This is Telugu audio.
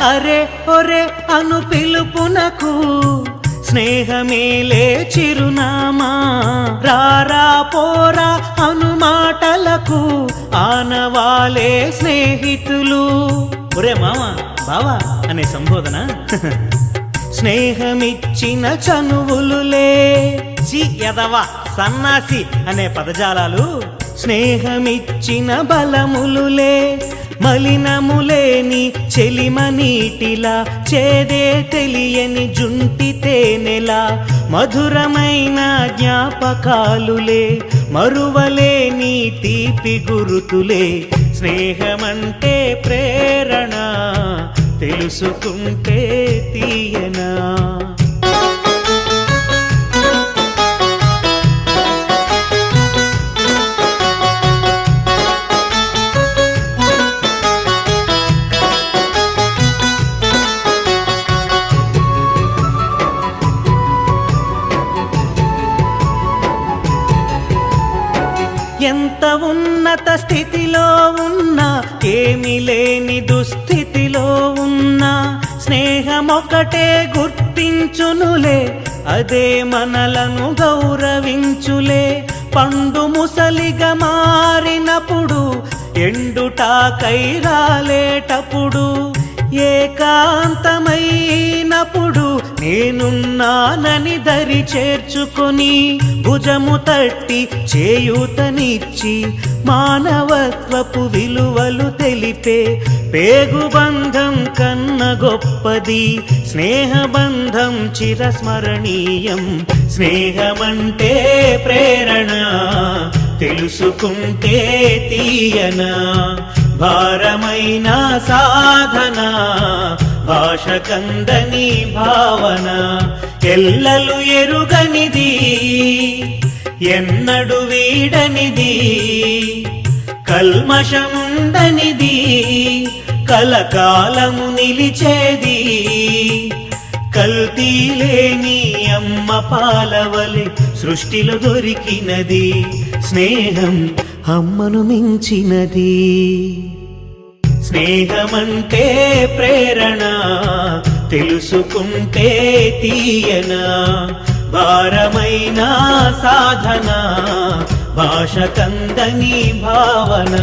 అరే ఒరే అను పిలుపునకు స్నేహమేలే చిరునామా, రారా పోరా అను మాటలకు ఆనవాలే స్నేహితులు. ఒరే మామ బావా అనే సంబోధన స్నేహమిచ్చిన చనువులులే. చి ఎదవా సన్నాసి అనే పదజాలాలు స్నేహమిచ్చిన బలములులే. మలినములేని చెలిమ నీటిలా, చేదే తెలియని జుంటి తేనెలా, మధురమైన జ్ఞాపకాలులే, మరువలేని తీపి గురుతులే. స్నేహమంటే ప్రేరణ, తెలుసుకుంటే తీయనా. ఎంత ఉన్నత స్థితిలో ఉన్నా, ఏమి లేని దుస్థితిలో ఉన్నా, స్నేహమొకటే గుర్తించునులే, అదే మనలను గౌరవించులే. పండు ముసలిగా మారినప్పుడు, ఎండుటాకై రాలేటప్పుడు, ఏకాంతమైనప్పుడు నేనున్నానని దరి చేర్చుకొని, భుజము తట్టి చేయూతనిచ్చి, మానవత్వపు విలువలు తెలిపే పేగుబంధం కన్న గొప్పది స్నేహబంధం, చిరస్మరణీయం. స్నేహమంటే ప్రేరణ, తెలుసుకుంటే తీయనా. భారమైన సాధన, భాష కందని భావన, ఎల్లలు ఎరుగనిది, ఎన్నడు వీడనిది, కల్మషముండనిది, కలకాలము నిలిచేది. కల్తీలేని అమ్మ పాలవలె సృష్టిలో దొరికినది, స్నేహం అమ్మను మించినది. స్నేహమంటే ప్రేరణ, తెలుసుకుంటే తీయనా. భారమైన సాధన, భాష కందని భావన.